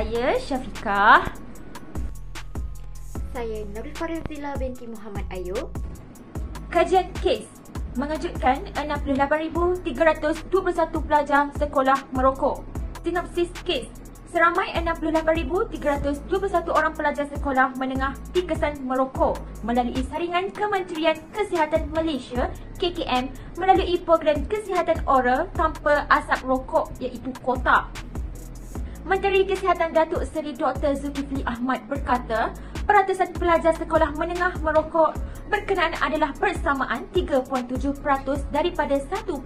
Saya Syafiqah. Saya Nurul Farazila binti Muhammad Ayub. Kajian kes mengejutkan 68,321 pelajar sekolah merokok. Sinopsis kes. Seramai 68,321 orang pelajar sekolah menengah dikesan merokok melalui saringan Kementerian Kesihatan Malaysia KKM melalui program kesihatan oral tanpa asap rokok iaitu KOTA. Menteri Kesihatan Datuk Seri Dr. Zulkifli Ahmad berkata, peratusan pelajar sekolah menengah merokok berkenaan adalah bersamaan 3.7% daripada 1.9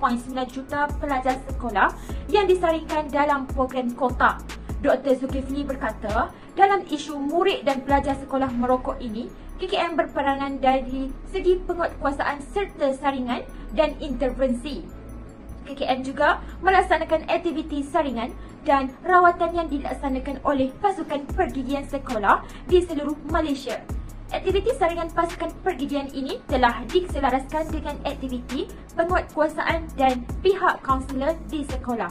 juta pelajar sekolah yang disaringkan dalam program KOTA. Dr. Zulkifli berkata, dalam isu murid dan pelajar sekolah merokok ini, KKM berperanan dari segi penguatkuasaan serta saringan dan intervensi. KKM juga melaksanakan aktiviti saringan dan rawatan yang dilaksanakan oleh pasukan pergigian sekolah di seluruh Malaysia. Aktiviti saringan pasukan pergigian ini telah diselaraskan dengan aktiviti penguatkuasaan dan pihak kaunselor di sekolah.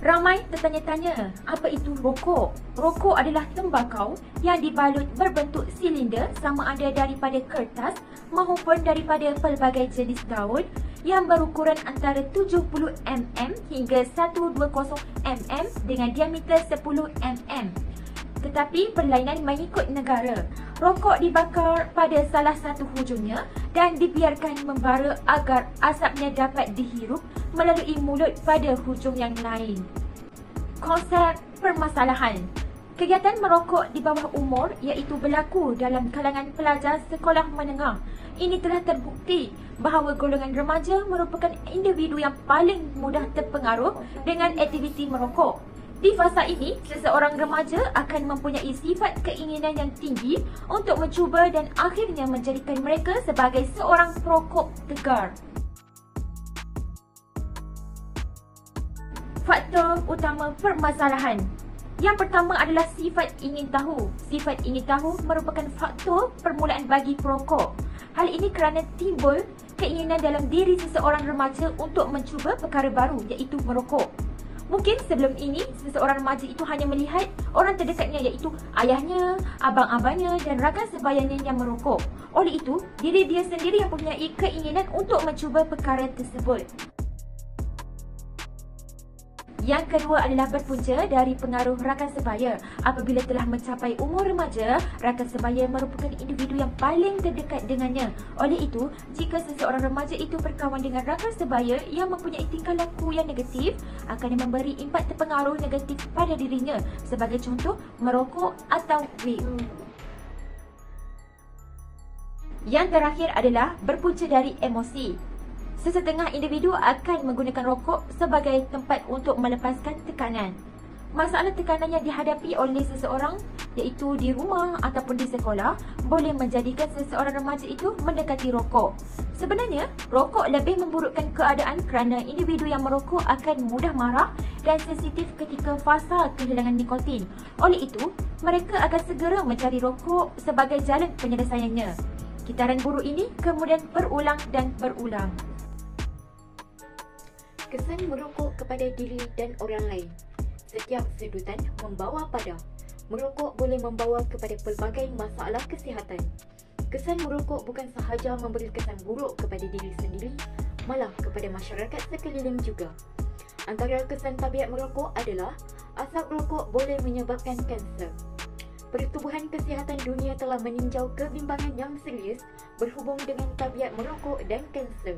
Ramai tertanya-tanya, apa itu rokok? Rokok adalah tembakau yang dibalut berbentuk silinder sama ada daripada kertas maupun daripada pelbagai jenis daun yang berukuran antara 70mm hingga 120mm dengan diameter 10mm. Tetapi berlainan mengikut negara. Rokok dibakar pada salah satu hujungnya dan dibiarkan membara agar asapnya dapat dihirup melalui mulut pada hujung yang lain. Konsep permasalahan. Kegiatan merokok di bawah umur iaitu berlaku dalam kalangan pelajar sekolah menengah. Ini telah terbukti bahawa golongan remaja merupakan individu yang paling mudah terpengaruh dengan aktiviti merokok. Di fasa ini, seseorang remaja akan mempunyai sifat keinginan yang tinggi untuk mencuba dan akhirnya menjadikan mereka sebagai seorang perokok tegar. Faktor utama permasalahan. Yang pertama adalah sifat ingin tahu. Sifat ingin tahu merupakan faktor permulaan bagi perokok. Hal ini kerana timbul keinginan dalam diri seseorang remaja untuk mencuba perkara baru iaitu merokok. Mungkin sebelum ini, seseorang remaja itu hanya melihat orang terdekatnya iaitu ayahnya, abang-abangnya dan rakan sebayanya yang merokok. Oleh itu, diri dia sendiri yang mempunyai keinginan untuk mencuba perkara tersebut. Yang kedua adalah berpunca dari pengaruh rakan sebaya. Apabila telah mencapai umur remaja, rakan sebaya merupakan individu yang paling terdekat dengannya. Oleh itu, jika seseorang remaja itu berkawan dengan rakan sebaya yang mempunyai tingkah laku yang negatif, akan memberi impak terpengaruh negatif pada dirinya. Sebagai contoh, merokok atau vape. Yang terakhir adalah berpunca dari emosi. Sesetengah individu akan menggunakan rokok sebagai tempat untuk melepaskan tekanan. Masalah tekanan yang dihadapi oleh seseorang iaitu di rumah ataupun di sekolah boleh menjadikan seseorang remaja itu mendekati rokok. Sebenarnya, rokok lebih memburukkan keadaan kerana individu yang merokok akan mudah marah dan sensitif ketika fasa kehilangan nikotin. Oleh itu, mereka akan segera mencari rokok sebagai jalan penyelesaiannya. Kitaran buruk ini kemudian berulang dan berulang. Kesan merokok kepada diri dan orang lain. Setiap sedutan membawa pada. Merokok boleh membawa kepada pelbagai masalah kesihatan. Kesan merokok bukan sahaja memberi kesan buruk kepada diri sendiri, malah kepada masyarakat sekeliling juga. Antara kesan tabiat merokok adalah asap rokok boleh menyebabkan kanser. Pertubuhan Kesihatan Dunia telah meninjau kebimbangan yang serius berhubung dengan tabiat merokok dan kanser.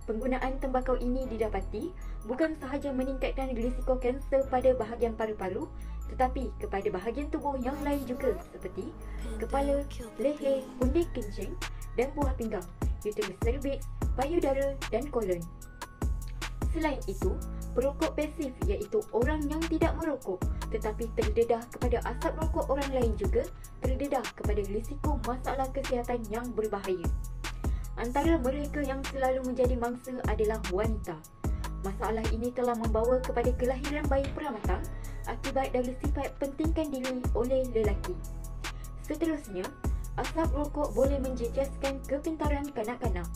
Penggunaan tembakau ini didapati bukan sahaja meningkatkan risiko kanser pada bahagian paru-paru, tetapi kepada bahagian tubuh yang lain juga seperti kepala, leher, undi kencing dan buah pinggang, uterus cervix, payudara dan kolon. Selain itu, perokok pasif iaitu orang yang tidak merokok tetapi terdedah kepada asap rokok orang lain juga terdedah kepada risiko masalah kesihatan yang berbahaya. Antara mereka yang selalu menjadi mangsa adalah wanita. Masalah ini telah membawa kepada kelahiran bayi peramatang akibat dari sifat pentingkan diri oleh lelaki. Seterusnya, asap rokok boleh menjejaskan kepintaran kanak-kanak.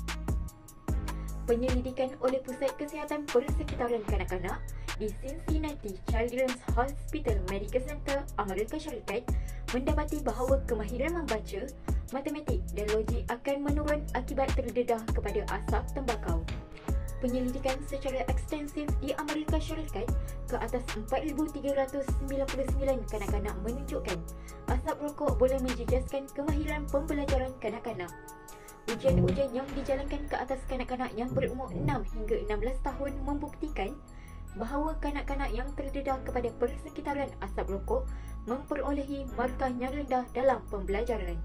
Penyelidikan oleh Pusat Kesihatan Persekitaran Kanak-kanak di Cincinnati Children's Hospital Medical Center, Amerika Syarikat mendapati bahawa kemahiran membaca, matematik dan logik akan menurun akibat terdedah kepada asap tembakau. Penyelidikan secara ekstensif di Amerika Syarikat ke atas 4,399 kanak-kanak menunjukkan asap rokok boleh menjejaskan kemahiran pembelajaran kanak-kanak. Ujian-ujian yang dijalankan ke atas kanak-kanak yang berumur 6 hingga 16 tahun membuktikan bahawa kanak-kanak yang terdedah kepada persekitaran asap rokok memperolehi markah yang rendah dalam pembelajaran.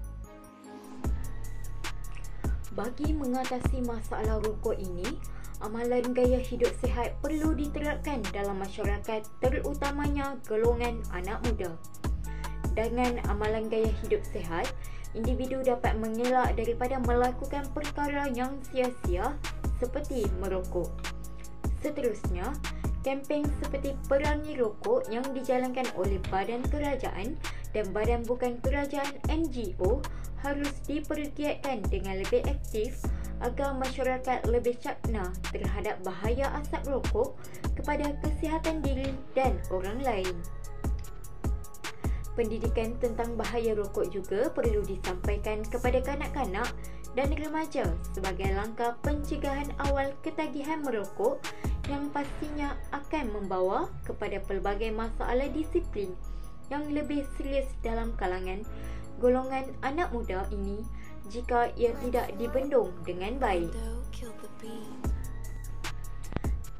Bagi mengatasi masalah rokok ini, amalan gaya hidup sihat perlu diterapkan dalam masyarakat, terutamanya golongan anak muda. Dengan amalan gaya hidup sihat, individu dapat mengelak daripada melakukan perkara yang sia-sia seperti merokok. Seterusnya, kempen seperti Perangi Rokok yang dijalankan oleh badan kerajaan dan badan bukan kerajaan NGO harus dipergiatkan dengan lebih aktif agar masyarakat lebih cakna terhadap bahaya asap rokok kepada kesihatan diri dan orang lain. Pendidikan tentang bahaya rokok juga perlu disampaikan kepada kanak-kanak dan remaja sebagai langkah pencegahan awal ketagihan merokok yang pastinya akan membawa kepada pelbagai masalah disiplin yang lebih serius dalam kalangan golongan anak muda ini jika ia tidak dibendung dengan baik.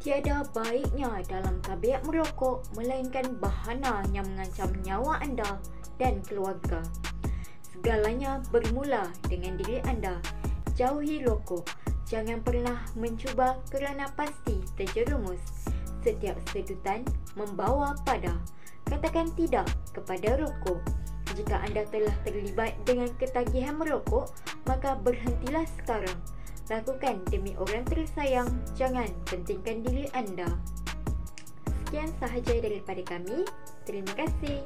Tiada baiknya dalam tabiat merokok melainkan bahana yang mengancam nyawa anda dan keluarga. Segalanya bermula dengan diri anda. Jauhi rokok. Jangan pernah mencuba kerana pasti terjerumus. Setiap sedutan membawa pada. Katakan tidak kepada rokok. Jika anda telah terlibat dengan ketagihan merokok, maka berhentilah sekarang. Lakukan demi orang tersayang, jangan pentingkan diri anda. Sekian sahaja daripada kami. Terima kasih.